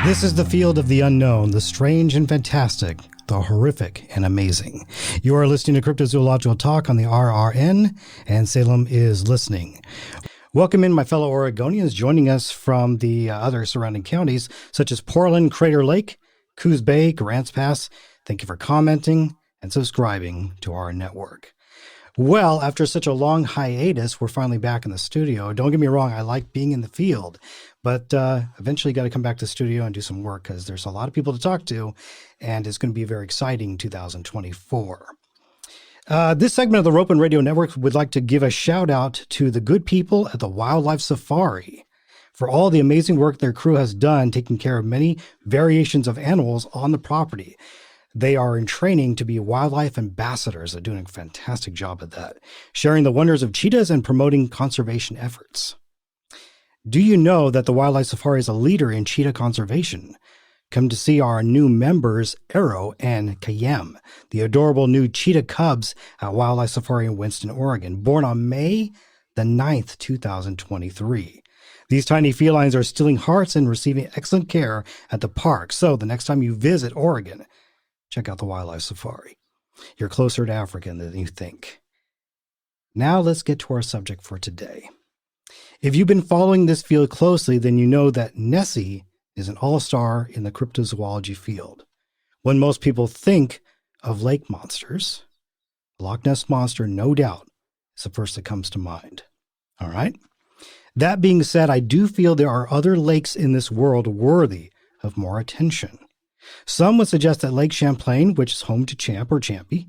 This is the field of the unknown, the strange and fantastic, the horrific and amazing. You are listening to Cryptozoological Talk on the RRN, and Salem is listening. Welcome in my fellow Oregonians joining us from the other surrounding counties, such as Portland, Crater Lake, Coos Bay, Grants Pass. Thank you for commenting and subscribing to our network. Well, after such a long hiatus, we're finally back in the studio. Don't get me wrong, I like being in the field, but eventually got to come back to the studio and do some work because there's a lot of people to talk to, and it's going to be a very exciting 2024. This segment of the Ropen Radio Network would like to give a shout out to the good people at the Wildlife Safari for all the amazing work their crew has done taking care of many variations of animals on the property. They are in training to be wildlife ambassadors. They're doing a fantastic job at that, sharing the wonders of cheetahs and promoting conservation efforts. Do you know that the Wildlife Safari is a leader in cheetah conservation? Come to see our new members, Arrow and Kayem, the adorable new cheetah cubs at Wildlife Safari in Winston, Oregon, born on May the 9th, 2023. These tiny felines are stealing hearts and receiving excellent care at the park. So the next time you visit Oregon, check out the Wildlife Safari. You're closer to Africa than you think. Now let's get to our subject for today. If you've been following this field closely, then you know that Nessie is an all-star in the cryptozoology field. When most people think of lake monsters, the Loch Ness Monster, no doubt, is the first that comes to mind. All right? That being said, I do feel there are other lakes in this world worthy of more attention. Some would suggest that Lake Champlain, which is home to Champ or Champy,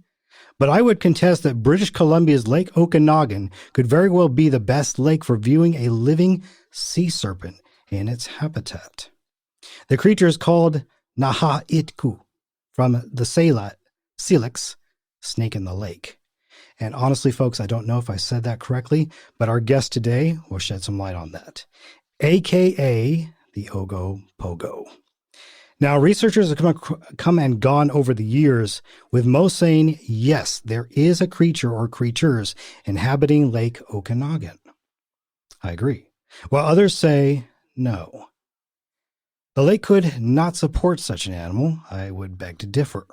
but I would contest that British Columbia's Lake Okanagan could very well be the best lake for viewing a living sea serpent in its habitat. The creature is called Nahahitkooў, from the Silex, snake in the lake. And honestly, folks, I don't know if I said that correctly, but our guest today will shed some light on that, a.k.a. the Ogopogo. Now, researchers have come and gone over the years, with most saying, yes, there is a creature or creatures inhabiting Lake Okanagan. I agree. While others say, no. The lake could not support such an animal. I would beg to differ.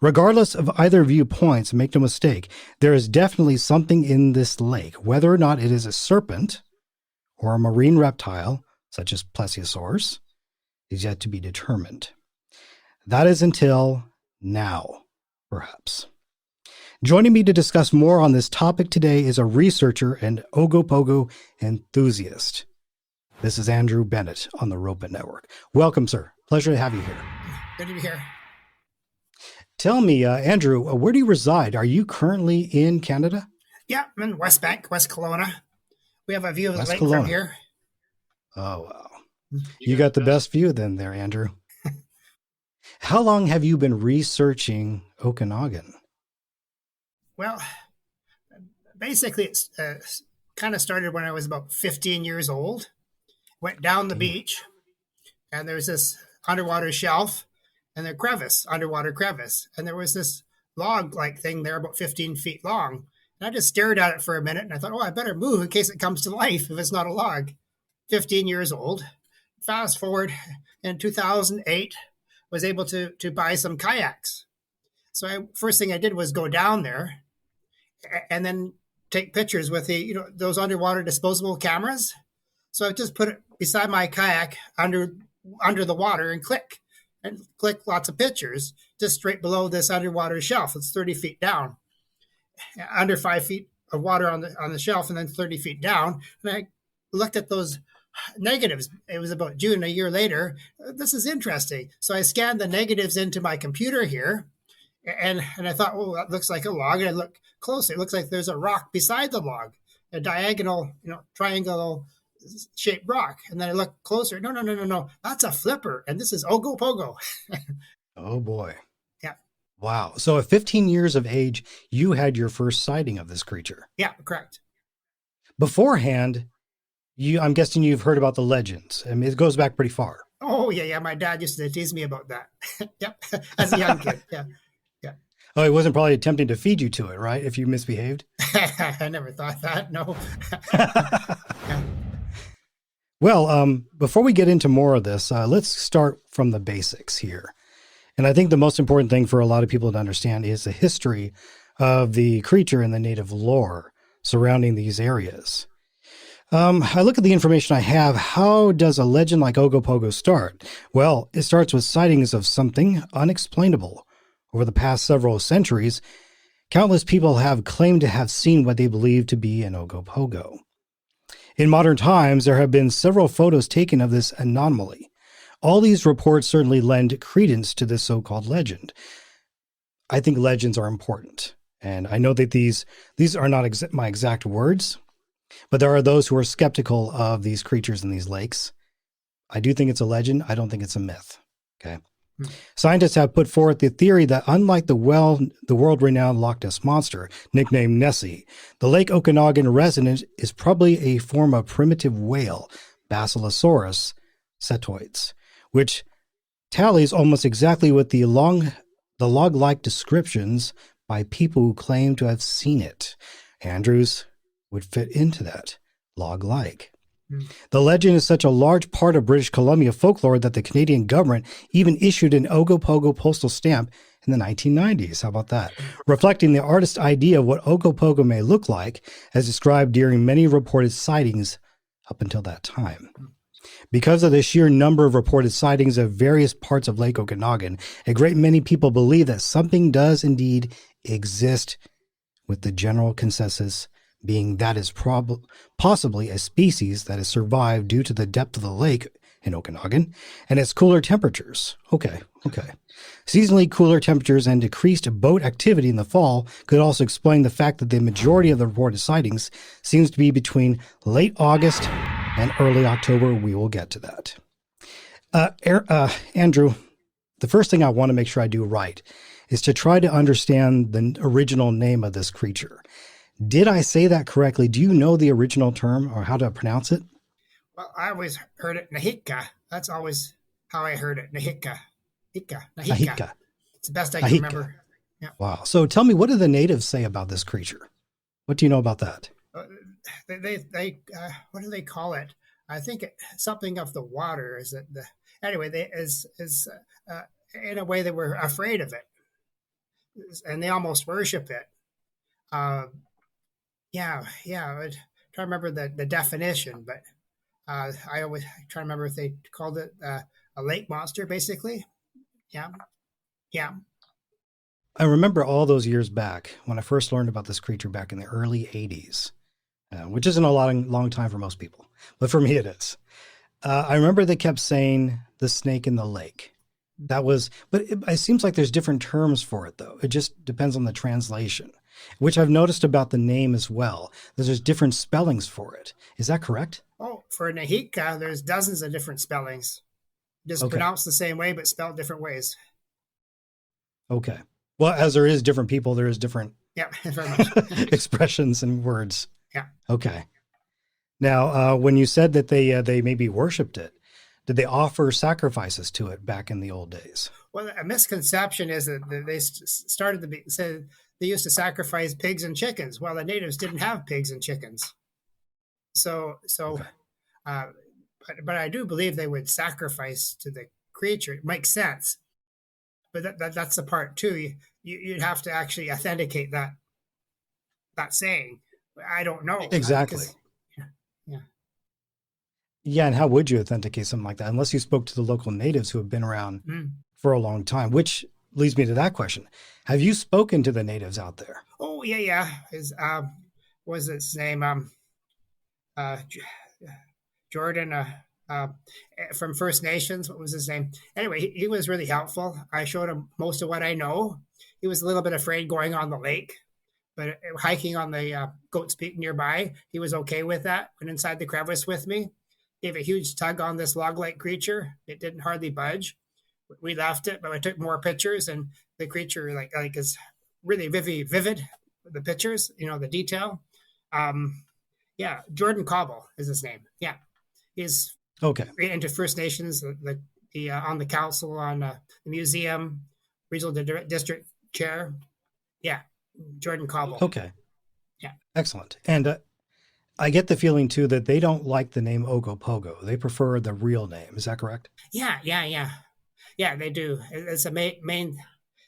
Regardless of either viewpoints, make no mistake, there is definitely something in this lake. Whether or not it is a serpent or a marine reptile, such as plesiosaurs, is yet to be determined. That is until now, perhaps. Joining me to discuss more on this topic today is a researcher and Ogopogo enthusiast. This is Andrew Bennett on the Ropen Network. Welcome, sir. Pleasure to have you here. Good to be here. Tell me, Andrew, where do you reside? Are you currently in Canada? Yeah, I'm in West Bank, West Kelowna. We have a view of the West lake Kelowna. from here. Oh, wow. You got the best view then there, Andrew. How long have you been researching Okanagan? Well, basically, it's kind of started when I was about 15 years old. Went down the beach, and there's this underwater shelf and a crevice, underwater crevice. And there was this log-like thing there about 15 feet long. And I just stared at it for a minute, and I thought, oh, I better move in case it comes to life if it's not a log. 15 years old. Fast forward, in 2008, was able to buy some kayaks. So first thing I did was go down there and then take pictures with those underwater disposable cameras. So I just put it beside my kayak under the water and click lots of pictures just straight below this underwater shelf. It's 30 feet down, under 5 feet of water on the shelf, and then 30 feet down. And I looked at those negatives. It was about June, a year later. This is interesting. So I scanned the negatives into my computer here, and I thought, oh, that looks like a log. And I looked closely. It looks like there's a rock beside the log, a diagonal, triangle shaped rock. And then I looked closer. No. That's a flipper. And this is Ogopogo. Oh, boy. Yeah. Wow. So at 15 years of age, you had your first sighting of this creature. Yeah, correct. Beforehand, I'm guessing you've heard about the legends. I mean, it goes back pretty far. Oh, yeah. My dad used to tease me about that. Yep. As a young kid. Yeah. Oh, he wasn't probably attempting to feed you to it, right? If you misbehaved? I never thought that. No. Yeah. Well, before we get into more of this, let's start from the basics here. And I think the most important thing for a lot of people to understand is the history of the creature and the native lore surrounding these areas. I look at the information I have. How does a legend like Ogopogo start? Well, it starts with sightings of something unexplainable. Over the past several centuries, countless people have claimed to have seen what they believe to be an Ogopogo. In modern times, there have been several photos taken of this anomaly. All these reports certainly lend credence to this so-called legend. I think legends are important, and I know that these are not my exact words, but there are those who are skeptical of these creatures in these lakes. I do think it's a legend. I don't think it's a myth. Okay. Scientists have put forth the theory that unlike the world-renowned Loch Ness Monster, nicknamed Nessie, the Lake Okanagan resident is probably a form of primitive whale, Basilosaurus cetoides, which tallies almost exactly with the log-like descriptions by people who claim to have seen it. Andrews would fit into that, log-like. The legend is such a large part of British Columbia folklore that the Canadian government even issued an Ogopogo postal stamp in the 1990s. How about that? Reflecting the artist's idea of what Ogopogo may look like, as described during many reported sightings up until that time. Because of the sheer number of reported sightings of various parts of Lake Okanagan, a great many people believe that something does indeed exist, with the general consensus being that is possibly a species that has survived due to the depth of the lake in Okanagan and its cooler temperatures. Okay. Seasonally cooler temperatures and decreased boat activity in the fall could also explain the fact that the majority of the reported sightings seems to be between late August and early October. We will get to that. Andrew, the first thing I want to make sure I do right is to try to understand the original name of this creature. Did I say that correctly? Do you know the original term or how to pronounce it? Well, I always heard it Nahahitkoo̍. That's always how I heard it. Nahahitkoo̍. Nahahitkoo̍. It's the best I can remember. Yeah. Wow. So tell me, what do the natives say about this creature? What do you know about that? They what do they call it? I think something of the water. Is it anyway? In a way they were afraid of it, and they almost worship it. Yeah. I try to remember the definition, but I always try to remember if they called it a lake monster, basically. Yeah. I remember all those years back when I first learned about this creature back in the early 80s, which isn't a long time for most people, but for me it is. I remember they kept saying the snake in the lake. But it seems like there's different terms for it, though. It just depends on the translation, which I've noticed about the name as well. There's different spellings for it. Is that correct? Oh, for Nahahitkoo̍, there's dozens of different spellings. Just pronounced the same way, but spelled different ways. Okay. Well, as there is different people, there is different very much. expressions and words. Yeah. Okay. Now, when you said that they maybe worshipped it, did they offer sacrifices to it back in the old days? Well, a misconception is that they started to say they used to sacrifice pigs and chickens. Well, the natives didn't have pigs and chickens. But I do believe they would sacrifice to the creature. It makes sense. But that's the part too. You'd have to actually authenticate that saying. I don't know. Exactly. Yeah, and how would you authenticate something like that unless you spoke to the local natives who have been around for a long time? Which leads me to that question: have you spoken to the natives out there? Oh yeah. What was his name? Jordan. From First Nations. What was his name? Anyway, he was really helpful. I showed him most of what I know. He was a little bit afraid going on the lake, but hiking on the Goat's Peak nearby, he was okay with that. Went inside the crevice with me, gave a huge tug on this log-like creature. It didn't hardly budge. We left it, but I took more pictures, and the creature like is really vivid. The pictures, the detail. Jordan Cobble is his name. Yeah, he's into First Nations, the on the council, on the museum, regional district chair. Yeah, Jordan Cobble. Okay. Yeah. Excellent. And I get the feeling too that they don't like the name Ogopogo. They prefer the real name. Is that correct? Yeah, they do. It's a main.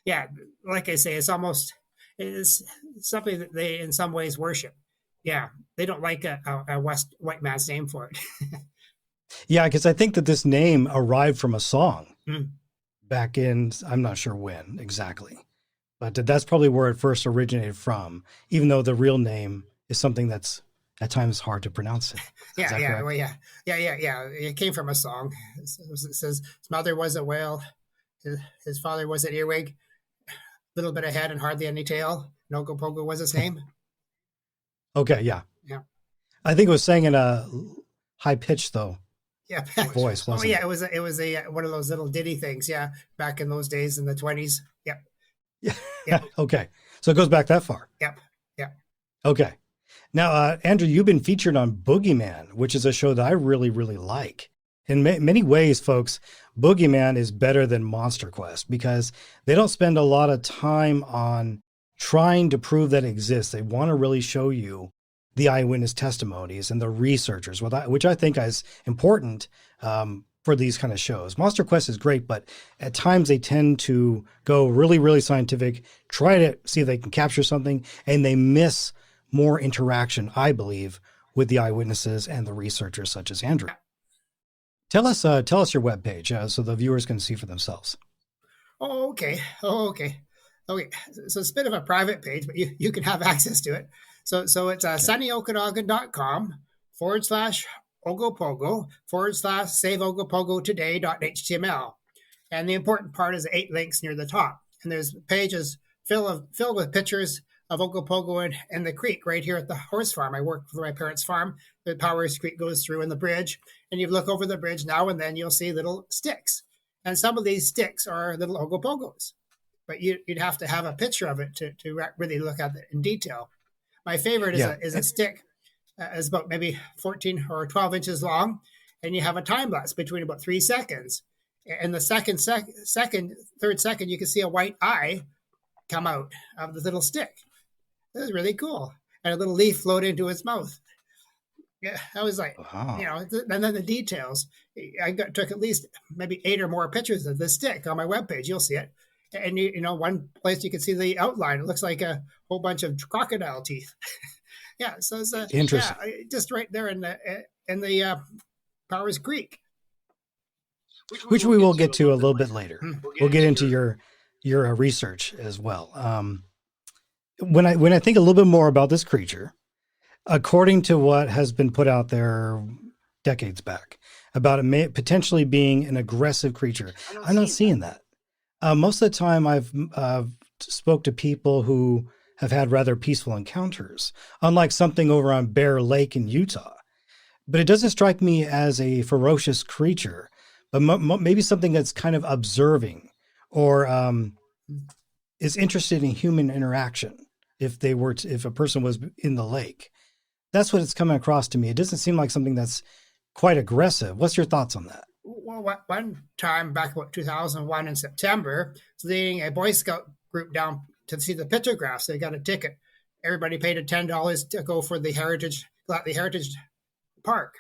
Yeah, like I say, it's something that they in some ways worship. Yeah, they don't like a white man's name for it. Yeah, because I think that this name arrived from a song Mm. back in, I'm not sure when exactly, but that's probably where it first originated from, even though the real name is something that's at times hard to pronounce. Yeah. Well, yeah. It came from a song. It says his mother was a whale, his father was an earwig, little bit of head and hardly any tail. Ogopogo was his name. Okay, yeah. Yeah. I think it was sang in a high pitch though. Yeah. Voice, wasn't it was a one of those little ditty things. Yeah, back in those days in the 20s. Yep. Yeah. Okay, so it goes back that far. Yep. Okay. Now, Andrew, you've been featured on Boogeyman, which is a show that I really, really like. In many ways, folks, Boogeyman is better than Monster Quest because they don't spend a lot of time on trying to prove that it exists. They want to really show you the eyewitness testimonies and the researchers, which I think is important for these kind of shows. Monster Quest is great, but at times they tend to go really, really scientific, try to see if they can capture something, and they miss more interaction, I believe, with the eyewitnesses and the researchers such as Andrew. Tell us your webpage so the viewers can see for themselves. Okay. So it's a bit of a private page, but you can have access to it. So it's sunnyokanagan.com/Ogopogo/save Ogopogo today.html. And the important part is the 8 links near the top. And there's pages filled with pictures of Ogopogo and the creek right here at the horse farm. I work for my parents' farm. The Powers Creek goes through in the bridge. And you look over the bridge now and then, you'll see little sticks. And some of these sticks are little Ogopogos. But you'd have to have a picture of it to really look at it in detail. My favorite is a stick is about maybe 14 or 12 inches long. And you have a time lapse between about 3 seconds. And the third second, you can see a white eye come out of the little stick. This is really cool. And a little leaf float into its mouth. Yeah, I was like, wow. And then the details. I took at least maybe 8 or more pictures of this stick on my webpage. You'll see it. And one place you can see the outline. It looks like a whole bunch of crocodile teeth. Yeah, so it's interesting. Yeah, just right there in the Powers Creek, which we will get to a little bit later. We'll get into your research as well. When I think a little bit more about this creature, according to what has been put out there decades back about it potentially being an aggressive creature, I'm not seeing that. Most of the time I've spoke to people who have had rather peaceful encounters, unlike something over on Bear Lake in Utah. But it doesn't strike me as a ferocious creature, but maybe something that's kind of observing or is interested in human interaction. If a person was in the lake, that's what it's coming across to me. It doesn't seem like something that's quite aggressive. What's your thoughts on that? Well, one time back about 2001 in September, I was leading a Boy Scout group down to see the pictographs. They got a ticket. Everybody paid $10 to go for the Heritage Park.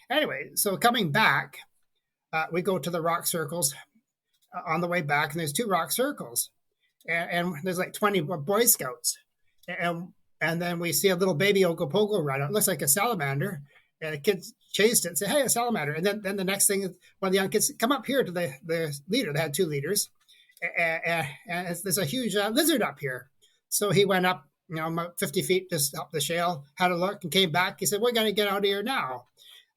Anyway, so coming back, we go to the rock circles on the way back, and there's 2 rock circles, and there's like 20 Boy Scouts, and then we see a little baby Ogopogo run. It looks like a salamander, and the kids chased it and said, "Hey, a salamander!" And then the next thing, one of the young kids come up here to the leader. They had 2 leaders, and there's a huge lizard up here. So he went up, about 50 feet just up the shale, had a look, and came back. He said, "We're going to get out of here now."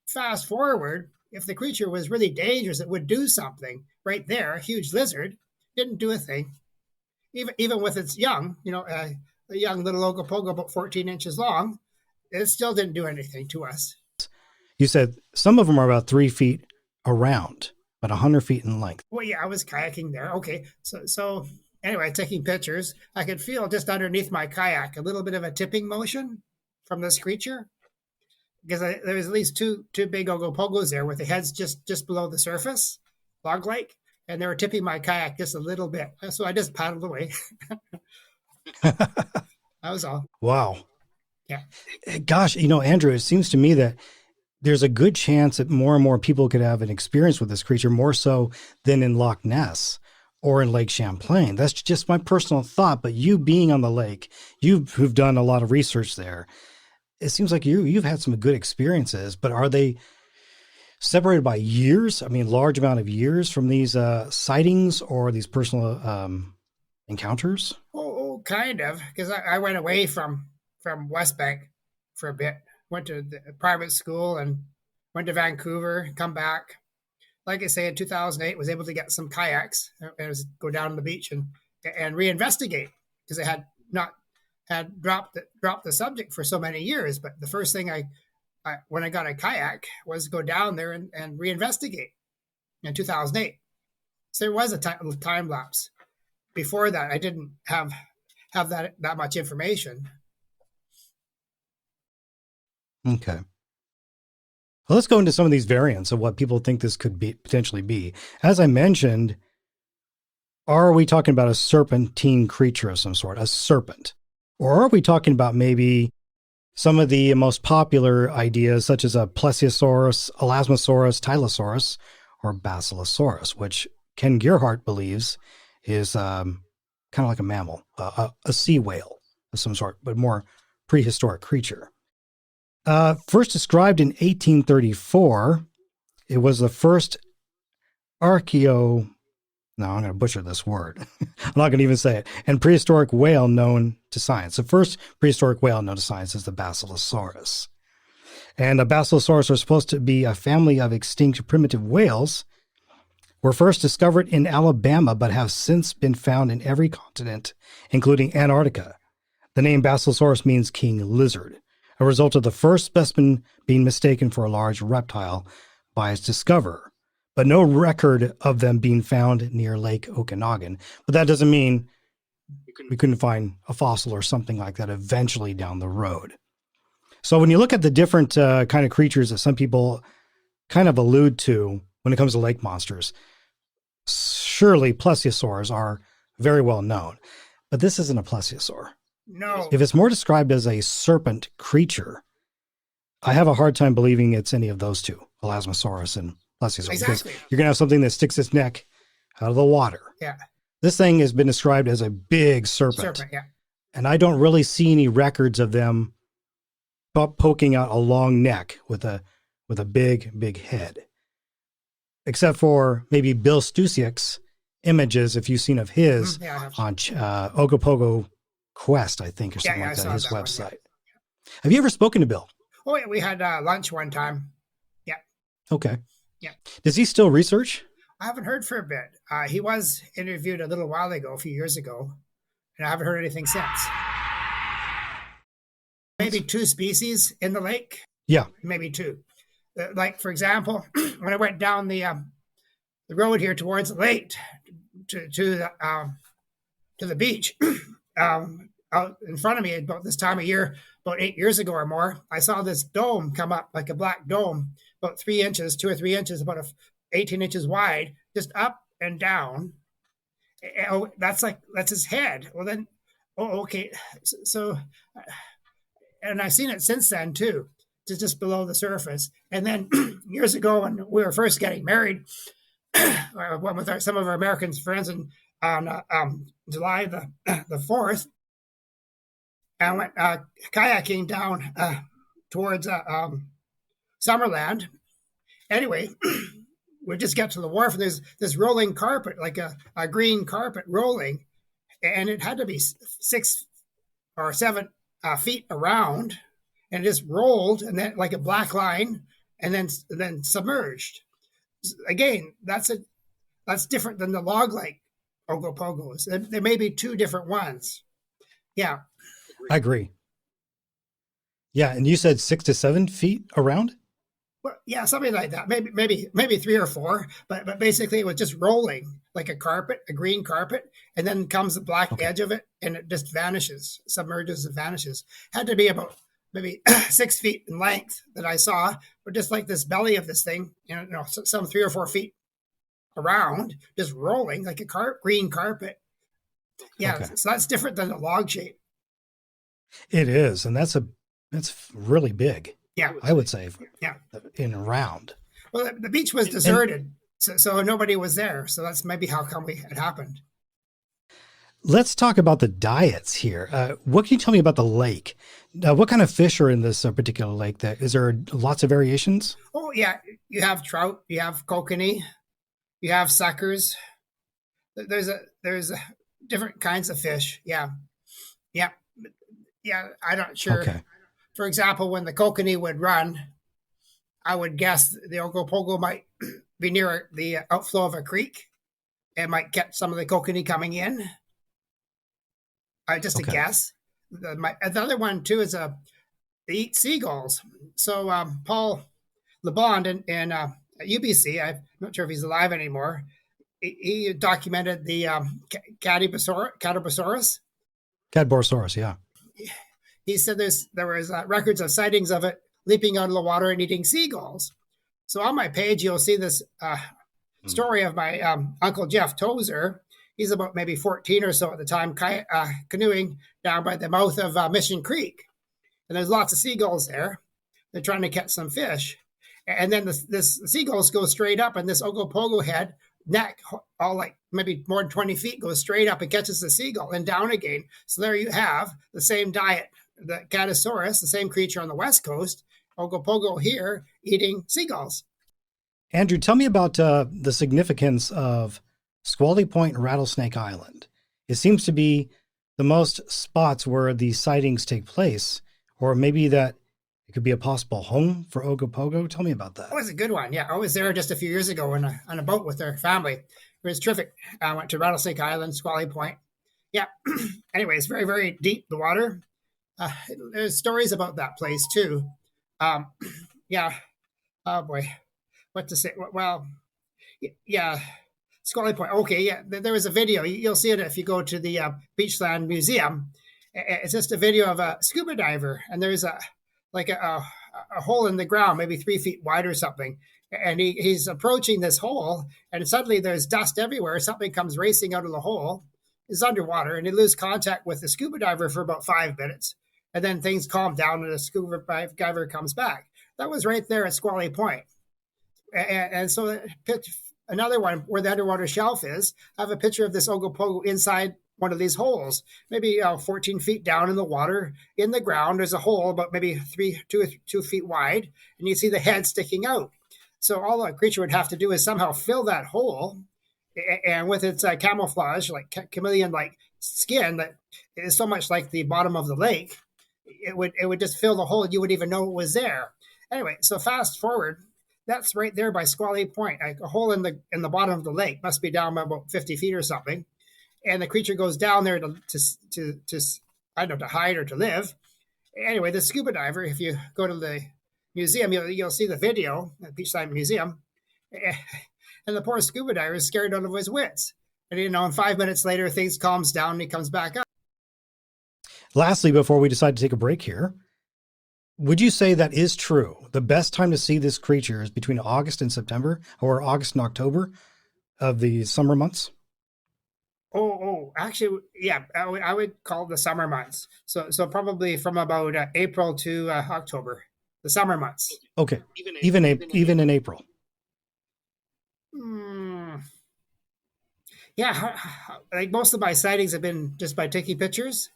Fast forward, if the creature was really dangerous, it would do something. Right there, a huge lizard didn't do a thing, even with its young, a young little Ogopogo about 14 inches long. It still didn't do anything to us. You said some of them are about 3 feet around, but 100 feet in length. Well, yeah, I was kayaking there. Okay, so anyway, taking pictures, I could feel just underneath my kayak a little bit of a tipping motion from this creature, because there was at least two big Ogopogos there with the heads just below the surface, log-like, and they were tipping my kayak just a little bit. So I just paddled away. That was all. Wow. Yeah. Gosh, Andrew, it seems to me that there's a good chance that more and more people could have an experience with this creature, more so than in Loch Ness or in Lake Champlain. That's just my personal thought. But you being on the lake, who've done a lot of research there, it seems like you've had some good experiences. But are they separated by years? I mean, large amount of years from these sightings or these personal encounters? Oh, kind of, because I went away from West Bank for a bit. Went to the private school and went to Vancouver, come back. Like I say, in 2008, was able to get some kayaks and go down to the beach and reinvestigate, because I had not had dropped the subject for so many years. But the first thing I when I got a kayak was go down there and reinvestigate in 2008. So there was a time lapse. Before that, I didn't have that much information. Okay. Well, let's go into some of these variants of what people think this could potentially be. As I mentioned, are we talking about a serpentine creature of some sort, a serpent? Or are we talking about maybe some of the most popular ideas, such as a plesiosaurus, elasmosaurus, tylosaurus, or basilosaurus, which Ken Gerhardt believes is kind of like a mammal, a sea whale of some sort, but more prehistoric creature. First described in 1834, it was the first no, I'm going to butcher this word. I'm not going to even say it. And prehistoric whale known to science. The first prehistoric whale known to science is the Basilosaurus. And the Basilosaurus are supposed to be a family of extinct primitive whales, were first discovered in Alabama, but have since been found in every continent, including Antarctica. The name Basilosaurus means king lizard, a result of the first specimen being mistaken for a large reptile by its discoverer, but no record of them being found near Lake Okanagan. But that doesn't mean we couldn't find a fossil or something like that eventually down the road. So when you look at the different kind of creatures that some people kind of allude to when it comes to lake monsters, surely plesiosaurs are very well known, but this isn't a plesiosaur. No. If it's more described as a serpent creature, I have a hard time believing it's any of those two, Elasmosaurus and plesiosaur. Exactly. Because you're going to have something that sticks its neck out of the water. Yeah. This thing has been described as a big serpent. Yeah. And I don't really see any records of them poking out a long neck with a big head. Except for maybe Bill Stusiak's images, if you've seen of his on Ogopogo Quest, I think, or something like that, his website. One, yeah. Have you ever spoken to Bill? Oh, yeah, we had lunch one time. Yeah. Okay. Yeah. Does he still research? I haven't heard for a bit. He was interviewed a little while ago, a few years ago, and I haven't heard anything since. Maybe 2 species in the lake. Yeah. Maybe 2. Like, for example, when I went down the road here towards the lake to the beach, out in front of me about this time of year, about 8 years ago or more, I saw this dome come up, like a black dome, about 3 inches, 2 or 3 inches, about 18 inches wide, just up and down. Oh, that's his head. Well, then, okay. So, and I've seen it since then too, just below the surface. And then years ago, when we were first getting married, I went with some of our American friends on July the 4th, I went kayaking down towards Summerland. Anyway, we just got to the wharf, and there's this rolling carpet, like a green carpet rolling, and it had to be 6 or 7 feet around, and it just rolled, and then like a black line, and then submerged. Again, that's different than the log lake Ogopogos. There may be 2 different ones. Yeah. I agree. Yeah, and you said 6 to 7 feet around? Well, yeah, something like that. Maybe 3 or 4, but basically it was just rolling like a carpet, a green carpet, and then comes the black edge of it, and it just vanishes, submerges and vanishes. Had to be about maybe 6 feet in length that I saw, but just like this belly of this thing, some 3 or 4 feet around, just rolling like a green carpet. Yeah, so that's different than the log shape. It is, and that's a That's really big. Yeah. I would say. Yeah. In round. Well, the beach was deserted, so nobody was there. So that's maybe how come it happened. Let's talk about the diets here. What can you tell me about the lake? What kind of fish are in this particular lake? Is there lots of variations? Oh, yeah. You have trout, you have kokanee, you have suckers. There's different kinds of fish. Yeah. Yeah. Yeah. I'm not sure. Okay. For example, when the kokanee would run, I would guess the Ogopogo might be near the outflow of a creek and might catch some of the kokanee coming in. Just a guess. The other one, too, is they eat seagulls. So Paul LeBond in UBC, I'm not sure if he's alive anymore, he documented the Cadborosaurus. Cadborosaurus, yeah. He said there was records of sightings of it leaping out of the water and eating seagulls. So on my page, you'll see this story of my Uncle Jeff Tozer. He's about maybe 14 or so at the time, canoeing down by the mouth of Mission Creek. And there's lots of seagulls there. They're trying to catch some fish. And then the seagulls go straight up, and this Ogopogo head, neck, all like maybe more than 20 feet, goes straight up and catches the seagull and down again. So there you have the same diet, the Cadborosaurus, the same creature on the west coast, Ogopogo here eating seagulls. Andrew, tell me about the significance of Squally Point and Rattlesnake Island. It seems to be the most spots where these sightings take place, or maybe that it could be a possible home for Ogopogo. Tell me about that. That was a good one. Yeah, I was there just a few years ago on a boat with their family. It was terrific. I went to Rattlesnake Island, Squally Point. Yeah. Anyway, it's very, very deep, the water. There's stories about that place, too. Yeah. Oh, boy. What to say? Well, yeah. Squally Point. Okay, yeah. There was a video. You'll see it if you go to the Beachland Museum. It's just a video of a scuba diver, and there's a hole in the ground, maybe 3 feet wide or something. And he's approaching this hole, and suddenly there's dust everywhere. Something comes racing out of the hole. It's underwater, and he loses contact with the scuba diver for about 5 minutes. And then things calm down, and the scuba diver comes back. That was right there at Squally Point. And so another one where the underwater shelf is, I have a picture of this Ogopogo inside one of these holes, maybe 14 feet down in the water. In the ground, there's a hole about maybe 2 feet wide, and you see the head sticking out. So all the creature would have to do is somehow fill that hole, and with its camouflage, like chameleon-like skin that is so much like the bottom of the lake, it would just fill the hole, and you wouldn't even know it was there. Anyway, so fast forward. That's right there by Squally Point, like a hole in the bottom of the lake, must be down by about 50 feet or something. And the creature goes down there to I don't know, to hide or to live. Anyway, the scuba diver, if you go to the museum, you'll see the video at Beachside Museum. And the poor scuba diver is scared out of his wits. And, and 5 minutes later, things calms down and he comes back up. Lastly, before we decide to take a break here, would you say that is true? The best time to see this creature is between August and September, or August and October of the summer months? Actually, yeah, I would call the summer months. So probably from about April to October, the summer months. Okay, even in April. Yeah, like most of my sightings have been just by taking pictures.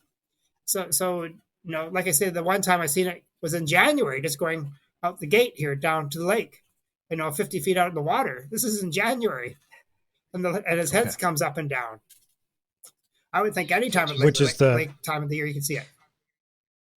So like I said, the one time I seen it was in January, just going out the gate here down to the lake, 50 feet out in the water. This is in January, and his head comes up and down. I would think any time of lake time of the year you can see it.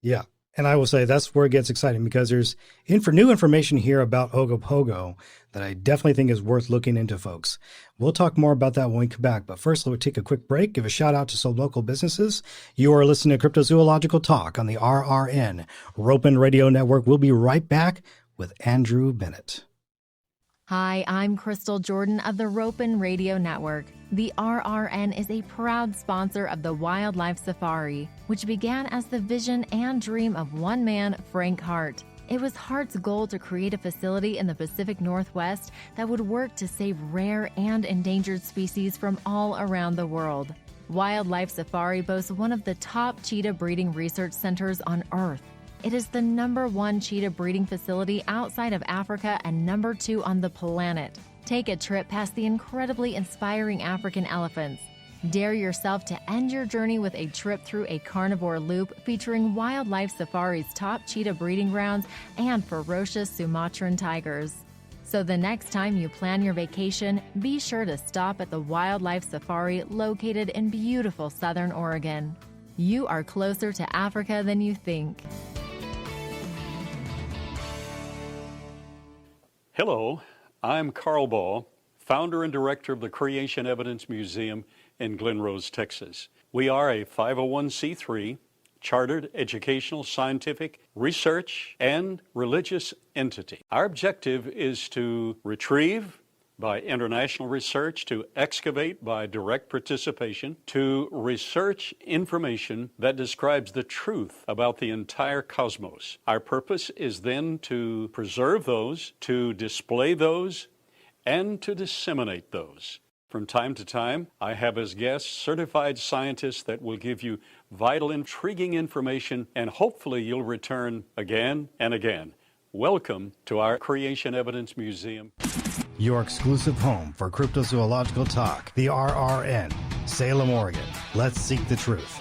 Yeah, and I will say that's where it gets exciting, because there's new information here about Ogopogo that I definitely think is worth looking into, folks. We'll talk more about that when we come back, but first let's take a quick break, give a shout out to some local businesses. You are listening to Cryptozoological Talk on the RRN, Ropen Radio Network. We'll be right back with Andrew Bennett. Hi, I'm Crystal Jordan of the Ropen Radio Network. The RRN is a proud sponsor of the Wildlife Safari, which began as the vision and dream of one man, Frank Hart. It was Hart's goal to create a facility in the Pacific Northwest that would work to save rare and endangered species from all around the world. Wildlife Safari boasts one of the top cheetah breeding research centers on Earth. It is the #1 cheetah breeding facility outside of Africa and #2 on the planet. Take a trip past the incredibly inspiring African elephants. Dare yourself to end your journey with a trip through a carnivore loop featuring Wildlife Safari's top cheetah breeding grounds and ferocious Sumatran tigers. So the next time you plan your vacation, be sure to stop at the Wildlife Safari located in beautiful Southern Oregon. You are closer to Africa than you think. Hello, I'm Carl Ball, founder and director of the Creation Evidence Museum in Glen Rose, Texas. We are a 501c3 chartered educational, scientific, research, and religious entity. Our objective is to retrieve by international research, to excavate by direct participation, to research information that describes the truth about the entire cosmos. Our purpose is then to preserve those, to display those, and to disseminate those. From time to time, I have as guests certified scientists that will give you vital, intriguing information, and hopefully you'll return again and again. Welcome to our Creation Evidence Museum. Your exclusive home for cryptozoological talk, the RRN, Salem, Oregon. Let's seek the truth.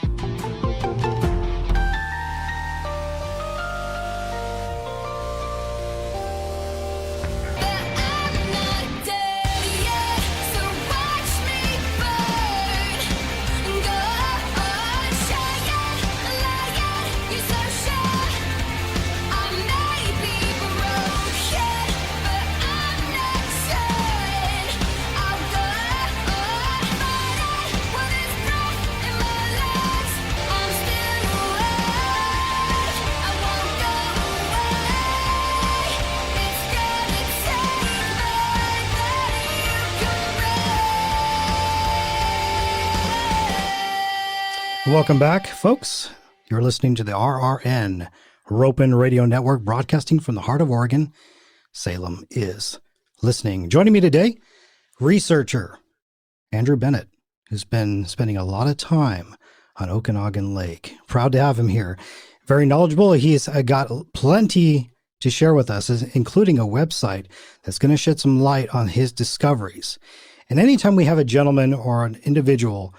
Welcome back, folks. You're listening to the RRN, Ropen Radio Network, broadcasting from the heart of Oregon. Salem is listening. Joining me today, researcher Andrew Bennett, who's been spending a lot of time on Okanagan Lake. Proud to have him here. Very knowledgeable. He's got plenty to share with us, including a website that's going to shed some light on his discoveries. And anytime we have a gentleman or an individual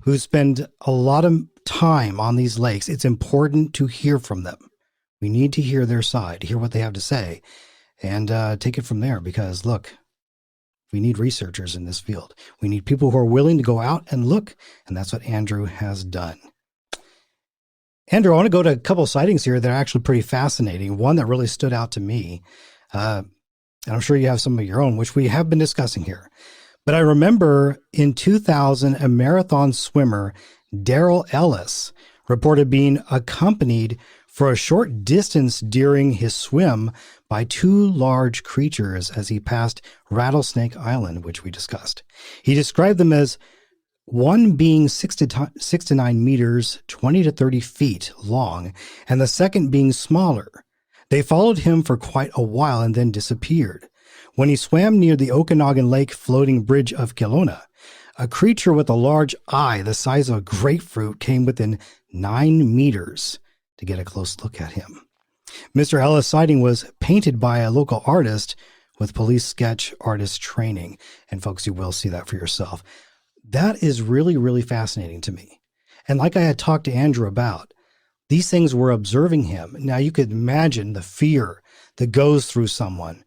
who spend a lot of time on these lakes, it's important to hear from them. We need to hear their side, hear what they have to say, and take it from there. Because look, we need researchers in this field. We need people who are willing to go out and look, and that's what Andrew has done. Andrew, I want to go to a couple of sightings here that are actually pretty fascinating. One that really stood out to me, and I'm sure you have some of your own, which we have been discussing here. But I remember in 2000, a marathon swimmer, Daryl Ellis, reported being accompanied for a short distance during his swim by two large creatures as he passed Rattlesnake Island, which we discussed. He described them as one being 6 to 9 meters, 20 to 30 feet long, and the second being smaller. They followed him for quite a while and then disappeared. When he swam near the Okanagan Lake floating bridge of Kelowna, a creature with a large eye the size of a grapefruit came within 9 meters to get a close look at him. Mr. Ellis' sighting was painted by a local artist with police sketch artist training. And folks, you will see that for yourself. That is really, really fascinating to me. And like I had talked to Andrew about, these things were observing him. Now you could imagine the fear that goes through someone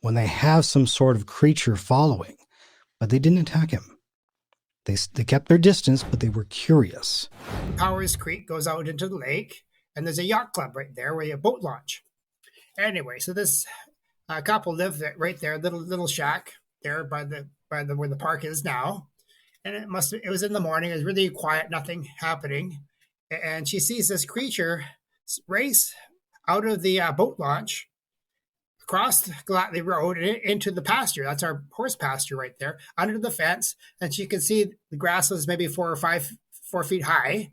when they have some sort of creature following, but they didn't attack him. They kept their distance, but they were curious. Powers Creek goes out into the lake, and there's a yacht club right there where you boat launch. Anyway, so this couple lived right there, little shack there by the where the park is now. And it was in the morning. It was really quiet, nothing happening. And she sees this creature race out of the boat launch, across the road into the pasture. That's our horse pasture right there, under the fence. And she could see the grass was maybe 4 feet high.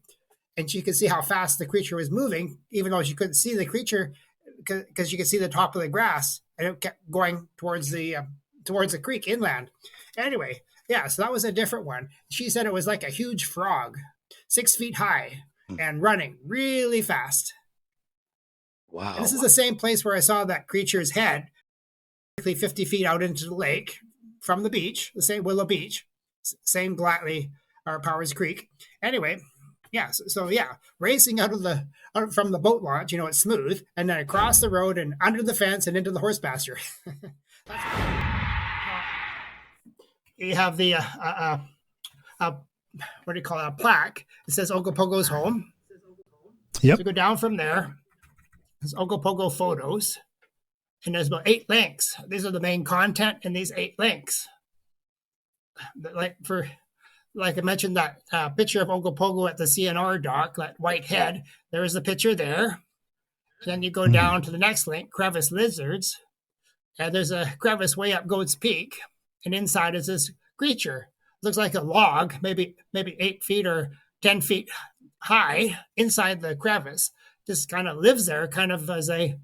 And she could see how fast the creature was moving, even though she couldn't see the creature because you could see the top of the grass. And it kept going towards the creek inland. Anyway, yeah, so that was a different one. She said it was like a huge frog, 6 feet high and running really fast. Wow. And this is the same place where I saw that creature's head, 50 feet out into the lake from the beach, the same Willow Beach, same Glatley or Powers Creek. Anyway, yeah, so racing out from the boat launch, it's smooth, and then across the road and under the fence and into the horse pasture. You have the what do you call it? A plaque. It says Ogopogo's home. Yep. So go down from there. There's Ogopogo photos, and there's about 8 links. These are the main content in these 8 links. Like I mentioned, that picture of Ogopogo at the CNR dock, that white head. There is a picture there. Then you go down to the next link, crevice lizards, and there's a crevice way up Goats Peak, and inside is this creature. Looks like a log, maybe 8 feet or 10 feet high inside the crevice. Just kind of lives there, kind of as I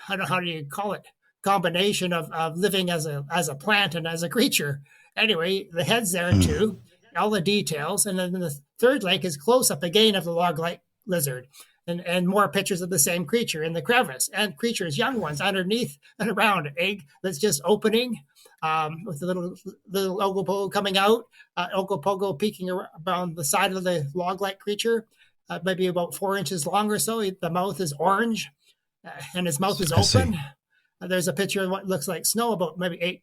don't know, how do you call it? Combination of living as a plant and as a creature. Anyway, the head's there too, all the details. And then the third link is close up again of the log-like lizard, and more pictures of the same creature in the crevice, and creatures, young ones, underneath and around an egg that's just opening, with the little Ogopogo coming out, Ogopogo peeking around the side of the log-like creature, maybe about 4 inches long or so. The mouth is orange, and his mouth is open. There's a picture of what looks like snow, about maybe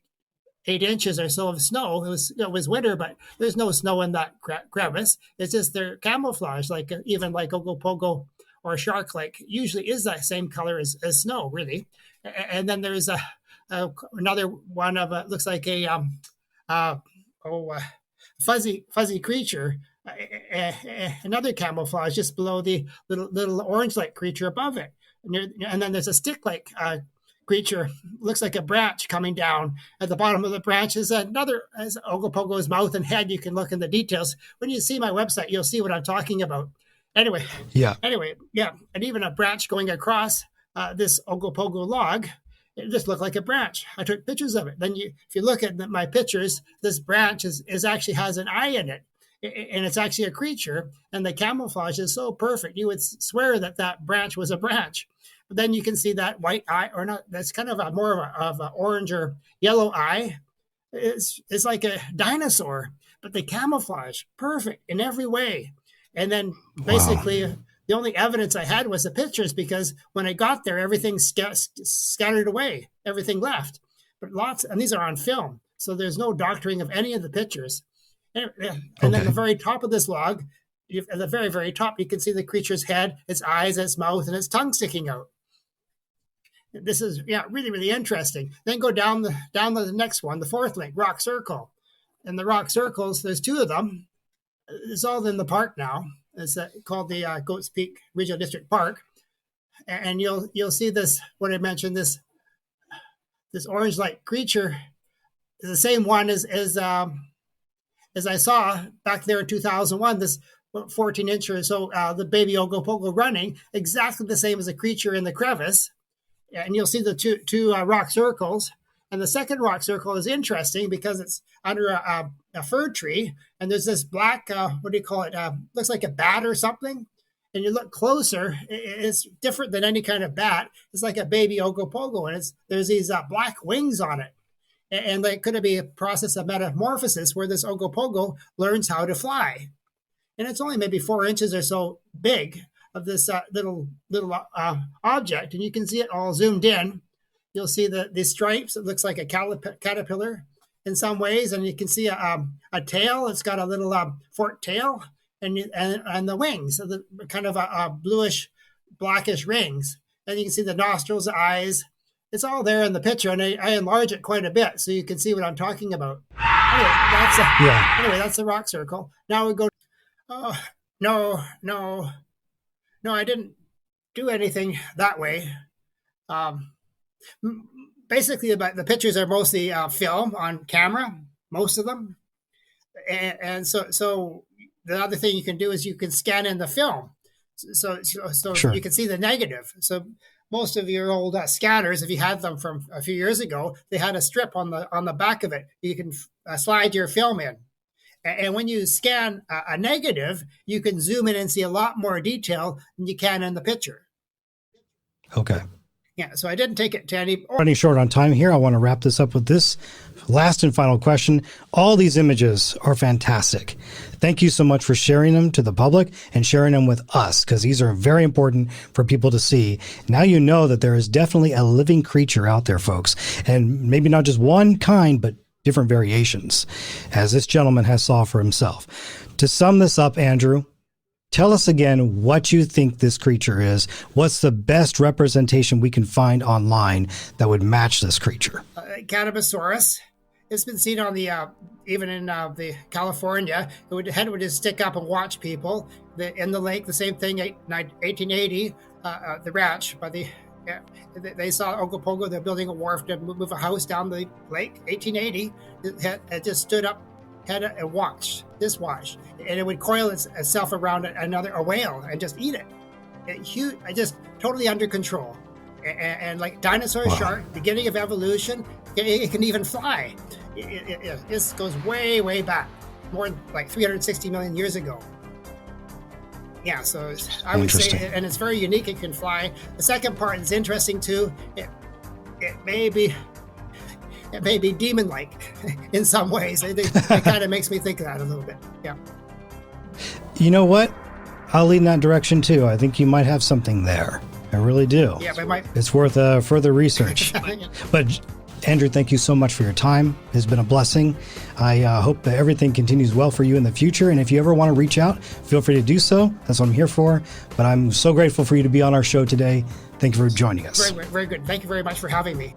8 inches or so of snow. It was winter, but there's no snow in that crevice. It's just their camouflage, even like Ogopogo or shark lake usually is that same color as snow, really. And then there's another one of looks like a fuzzy creature. Another camouflage just below the little orange-like creature above it, and then there's a stick-like creature, looks like a branch coming down. At the bottom of the branch is another, as Ogopogo's mouth and head. You can look in the details. When you see my website, you'll see what I'm talking about. Anyway, and even a branch going across this Ogopogo log. It just looked like a branch. I took pictures of it. Then if you look at my pictures, this branch is actually has an eye in it. And it's actually a creature, and the camouflage is so perfect. You would swear that branch was a branch. But then you can see that white eye, or not, that's kind of more of an orange or yellow eye. It's like a dinosaur, but the camouflage, perfect in every way. And then basically the only evidence I had was the pictures, because when I got there, everything scattered away, everything left. But and these are on film, so there's no doctoring of any of the pictures. And then the very top of this log, at the very, very top, you can see the creature's head, its eyes, its mouth, and its tongue sticking out. This is, really, really interesting. Then go down the next one, the fourth link, rock circle. And the rock circles, there's 2 of them. It's all in the park now. It's called the Goats Peak Regional District Park. And you'll see this, what I mentioned, this orange-like creature is the same one as I saw back there in 2001, this 14-inch or so, the baby Ogopogo running, exactly the same as a creature in the crevice. And you'll see the two rock circles. And the second rock circle is interesting because it's under a fir tree. And there's this black, what do you call it? Looks like a bat or something. And you look closer, it's different than any kind of bat. It's like a baby Ogopogo, and there's these black wings on it. And that could be a process of metamorphosis where this Ogopogo learns how to fly. And it's only maybe 4 inches or so big of this little object. And you can see it all zoomed in. You'll see the stripes. It looks like a caterpillar in some ways. And you can see a tail. It's got a little forked tail and the wings, so the kind of a bluish, blackish rings. And you can see the nostrils, the eyes. It's all there in the picture, and I enlarge it quite a bit so you can see what I'm talking about. Anyway, that's the rock circle. Now we go. No, I didn't do anything that way. Basically, the pictures are mostly film on camera, most of them, and so the other thing you can do is you can scan in the film, so sure. You can see the negative. So most of your old scanners, if you had them from a few years ago, they had a strip on the back of it. You can slide your film in. And when you scan a negative, you can zoom in and see a lot more detail than you can in the picture. Okay. Yeah, so I didn't take it to any... Running short on time here. I want to wrap this up with this last and final question. All these images are fantastic. Thank you so much for sharing them to the public and sharing them with us, because these are very important for people to see. Now you know that there is definitely a living creature out there, folks, and maybe not just one kind, but different variations, as this gentleman has saw for himself. To sum this up, Andrew, tell us again what you think this creature is. What's the best representation we can find online that would match this creature? Cannabisaurus. It's been seen on the even in the California. The head would just stick up and watch people. In the lake, the same thing. 1880, the ranch by the. They saw Ogopogo. They're building a wharf to move a house down the lake. 1880. It just stood up, head and watched. And it would coil itself around a whale and just eat it. Huge, just totally under control. And like dinosaur, shark, beginning of evolution, it can even fly. This goes way, way back, more than like 360 million years ago. Yeah, so I would say, and it's very unique. It can fly. The second part is interesting too. It may be demon-like in some ways. It kind of makes me think of that a little bit. Yeah. You know what? I'll lean that direction too. I think you might have something there. I really do. Yeah, but it's worth further research. But Andrew, thank you so much for your time. It's been a blessing. I hope that everything continues well for you in the future. And if you ever want to reach out, feel free to do so. That's what I'm here for. But I'm so grateful for you to be on our show today. Thank you for joining us. Very, very good. Thank you very much for having me.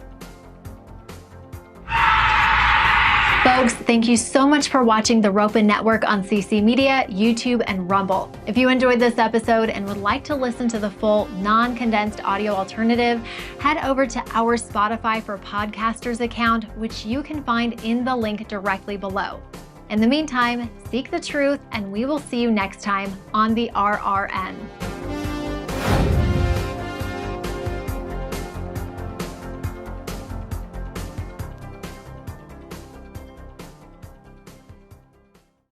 Folks, thank you so much for watching the Ropen Network on CC Media, YouTube, and Rumble. If you enjoyed this episode and would like to listen to the full, non-condensed audio alternative, head over to our Spotify for Podcasters account, which you can find in the link directly below. In the meantime, seek the truth, and we will see you next time on the RRN.